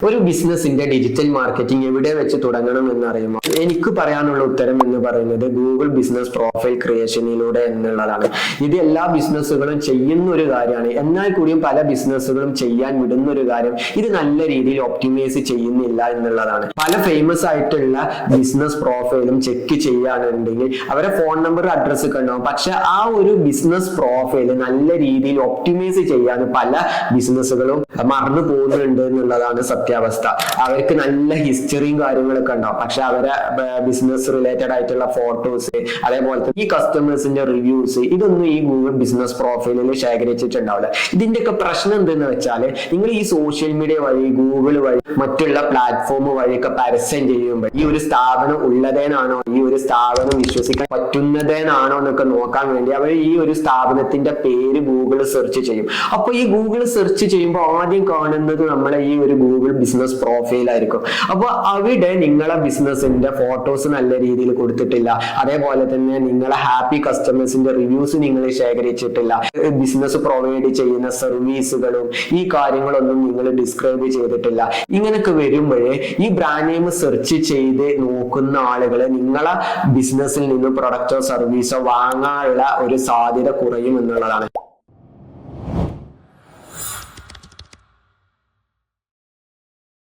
ഒരു ബിസിനസിന്റെ digital marketing എവിടെ വെച്ച് തുടങ്ങണം എന്നറിയുമോ? എനിക്ക് പറയാനുള്ള ഉത്തരം എന്ന് പറയുന്നത് ഗൂഗിൾ ബിസിനസ് പ്രൊഫൈൽ ക്രിയേഷനിലൂടെ എന്നുള്ളതാണ്. ഇത് എല്ലാ ബിസിനസ്സുകളും ചെയ്യുന്ന ഒരു കാര്യമാണ്. എന്നാൽ കൂടിയും പല ബിസിനസ്സുകളും ചെയ്യാൻ വിടുന്ന ഒരു കാര്യം ഇത് നല്ല രീതിയിൽ ഒപ്റ്റിമൈസ് ചെയ്യുന്നില്ല എന്നുള്ളതാണ്. പല ഫേമസ് ആയിട്ടുള്ള ബിസിനസ് പ്രൊഫൈലും ചെക്ക് ചെയ്യാനുണ്ടെങ്കിൽ അവരെ ഫോൺ നമ്പർ അഡ്രസ് ഒക്കെ ഉണ്ടാവും. പക്ഷെ ആ ഒരു ബിസിനസ് പ്രൊഫൈൽ നല്ല രീതിയിൽ ഒപ്റ്റിമൈസ് ചെയ്യാൻ പല ബിസിനസ്സുകളും മറന്നു പോകുന്നുണ്ട് എന്നുള്ളതാണ് സത്യാവസ്ഥ. അവർക്ക് നല്ല ഹിസ്റ്ററിയും കാര്യങ്ങളൊക്കെ ഉണ്ടാവും, പക്ഷെ അവരെ ബിസിനസ് റിലേറ്റഡ് ആയിട്ടുള്ള ഫോട്ടോസ്, അതേപോലെ തന്നെ ഈ കസ്റ്റമേഴ്സിന്റെ റിവ്യൂസ്, ഇതൊന്നും ഈ ഗൂഗിൾ ബിസിനസ് പ്രൊഫൈലിൽ ശേഖരിച്ചിട്ടുണ്ടാവില്ല. ഇതിന്റെയൊക്കെ പ്രശ്നം എന്തെന്ന് വെച്ചാൽ, നിങ്ങൾ ഈ സോഷ്യൽ മീഡിയ വഴി, ഗൂഗിൾ വഴി, മറ്റുള്ള പ്ലാറ്റ്ഫോം വഴിയൊക്കെ പരസ്യം ചെയ്യുമ്പോൾ ഈ ഒരു സ്ഥാപനം ഉള്ളതേനാണോ, ഈ ഒരു സ്ഥാപനം വിശ്വസിക്കാൻ പറ്റുന്നതേനാണോ എന്നൊക്കെ നോക്കാൻ വേണ്ടി അവർ ഈ ഒരു സ്ഥാപനത്തിന്റെ പേര് ഗൂഗിൾ സെർച്ച് ചെയ്യും. അപ്പൊ ഈ ഗൂഗിൾ സെർച്ച് ചെയ്യുമ്പോൾ ആദ്യം കാണുന്നത് നമ്മളെ ഈ ഒരു ഗൂഗിൾ ബിസിനസ് പ്രൊഫൈൽ ആയിരിക്കും. അപ്പൊ അവിടെ നിങ്ങളെ ബിസിനസിന്റെ ഫോട്ടോസ് നല്ല രീതിയിൽ കൊടുത്തിട്ടില്ല, അതേപോലെ തന്നെ നിങ്ങളെ ഹാപ്പി കസ്റ്റമേഴ്സിന്റെ റിവ്യൂസ് നിങ്ങൾ ശേഖരിച്ചിട്ടില്ല, ബിസിനസ് പ്രൊവൈഡ് ചെയ്യുന്ന സർവീസുകളും ഈ കാര്യങ്ങളൊന്നും നിങ്ങൾ ഡിസ്ക്രൈബ് ചെയ്തിട്ടില്ല. ഇങ്ങനെയൊക്കെ വരുമ്പോഴേ ഈ ബ്രാൻഡ് നെയിം സെർച്ച് ചെയ്ത് നോക്കുന്ന ആളുകള് നിങ്ങളെ ബിസിനസ്സിൽ നിന്ന് പ്രൊഡക്റ്റോ സർവീസോ വാങ്ങാനുള്ള ഒരു സാധ്യത കുറയും എന്നുള്ളതാണ്.